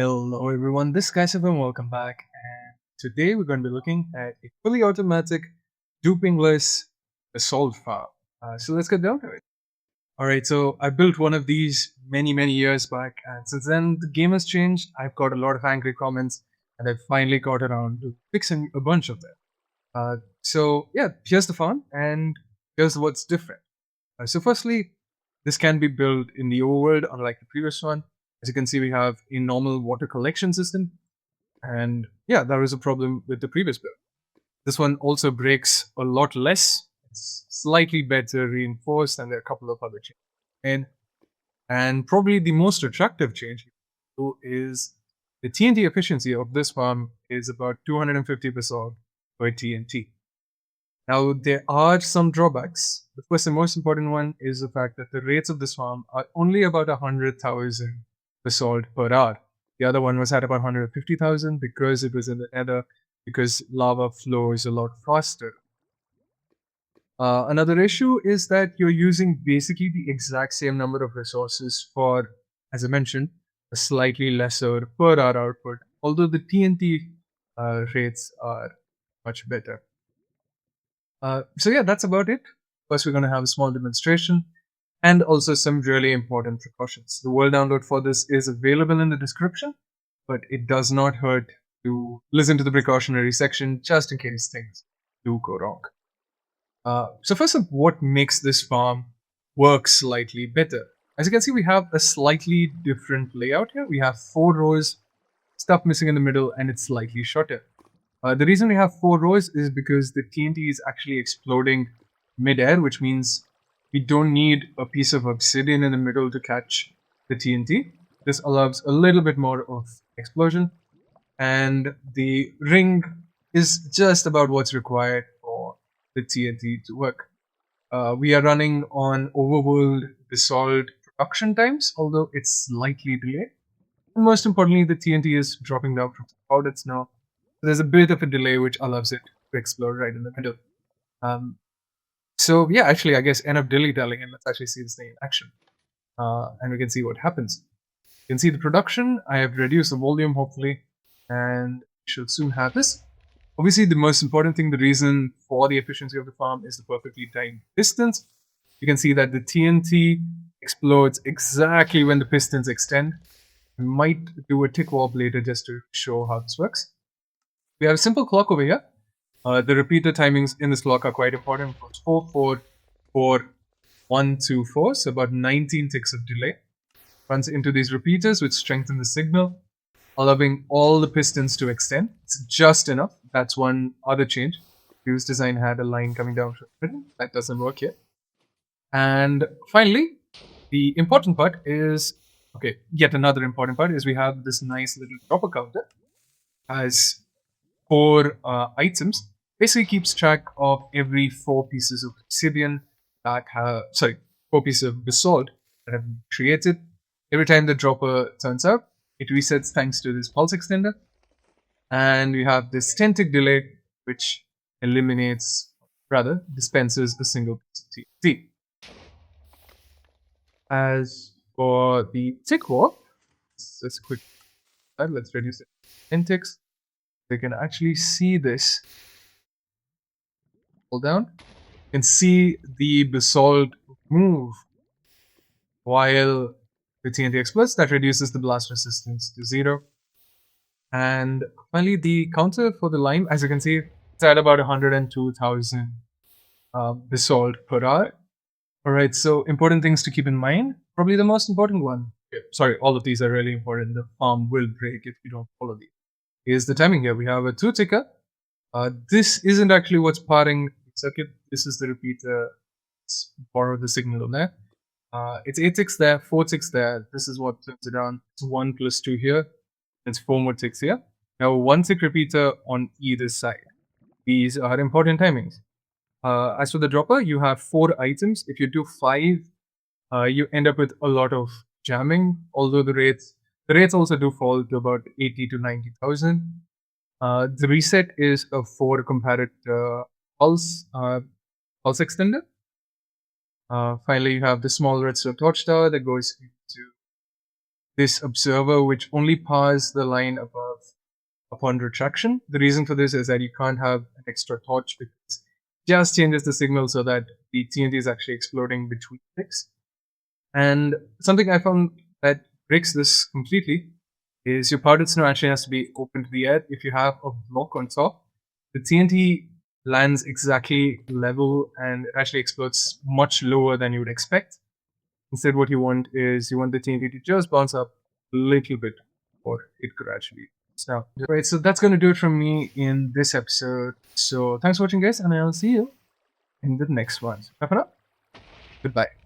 Hello everyone, this is Kaisif and welcome back. And today we're going to be looking at a fully automatic dupingless basalt farm. So let's get down to it. Alright, so I built one of these many years back, and since then the game has changed. I've got a lot of angry comments, and I've finally got around to fixing a bunch of them. So yeah, here's the farm, and here's what's different. So firstly, this can be built in the overworld, unlike the previous one. As you can see, we have a normal water collection system, and yeah, there is a problem with the previous build. This one also breaks a lot less. It's slightly better reinforced, and there are a couple of other changes. And probably the most attractive change is the TNT efficiency of this farm is about 250% per TNT. Now, there are some drawbacks. The first and most important one is the fact that the rates of this farm are only about 100,000 basalt per hour. The other one was at about 150,000 because it was in the nether, because lava flows a lot faster. Another issue is that you're using basically the exact same number of resources for, as I mentioned, a slightly lesser per hour output, although the TNT rates are much better. So yeah, that's about it. First, we're going to have a small demonstration and also some really important precautions. The world download for this is available in the description, but it does not hurt to listen to the precautionary section just in case things do go wrong. So first up, what makes this farm work slightly better? As you can see, we have a slightly different layout here. We have 4 rows, stuff missing in the middle, and it's slightly shorter. The reason we have 4 rows is because the TNT is actually exploding mid-air, which means we don't need a piece of obsidian in the middle to catch the TNT. This allows a little bit more of explosion, and the ring is just about what's required for the TNT to work. We are running on overworld basalt production times, although it's slightly delayed. And most importantly, the TNT is dropping down from powders now. So there's a bit of a delay which allows it to explode right in the middle. So yeah, actually, I guess end up dilly-dallying and let's actually see this thing in action. And we can see what happens. You can see the production. I have reduced the volume, hopefully, and we should soon have this. Obviously, the most important thing, the reason for the efficiency of the farm is the perfectly timed pistons. You can see that the TNT explodes exactly when the pistons extend. I might do a tick warp later just to show how this works. We have a simple clock over here. The repeater timings in this clock are quite important. 4, 4, 4, 1, 2, 4, so about 19 ticks of delay. Runs into these repeaters, which strengthen the signal, allowing all the pistons to extend. It's just enough. That's one other change. Previous design had a line coming down from the middle. That doesn't work here. And finally, the important part is, okay, yet another important part is we have this nice little dropper counter. Has 4 items. Basically keeps track of every 4 pieces of obsidian that have, 4 pieces of basalt that have been created. Every time the dropper turns up, it resets thanks to this pulse extender. And we have this 10 tick delay, which dispenses a single piece of TNT. As for the tick warp, just a quick slide, let's reduce it to 10 ticks. You can actually see this. Hold down. You can see the basalt move while the TNT explodes. That reduces the blast resistance to 0. And finally, the counter for the lime, as you can see, it's at about 102,000 basalt per hour. Alright, so important things to keep in mind. Probably the most important one. All of these are really important. The farm will break if you don't follow these. Here's the timing here. We have a 2 ticker. This isn't actually what's powering the circuit. This is the repeater. Let's borrow the signal on there. It's 8 ticks there, 4 ticks there. This is what turns it on. It's 1 plus 2 here. It's 4 more ticks here. Now 1 tick repeater on either side. These are important timings. As for the dropper, you have 4 items. If you do 5, you end up with a lot of jamming. Although the rates also do fall to about 80 to 90,000. The reset is a 4 comparator pulse extender. Finally, you have the small redstone torch tower that goes into this observer which only powers the line above upon retraction. The reason for this is that you can't have an extra torch because it just changes the signal so that the TNT is actually exploding between bricks. And something I found that breaks this completely is your powdered snow actually has to be open to the air. If you have a block on top, the TNT lands exactly level and it actually explodes much lower than you would expect. Instead, what you want is you want the TNT to just bounce up a little bit, or it could actually snap. Right, so that's going to do it from me in this episode. So thanks for watching, guys, and I'll see you in the next one. Bye for now. Goodbye.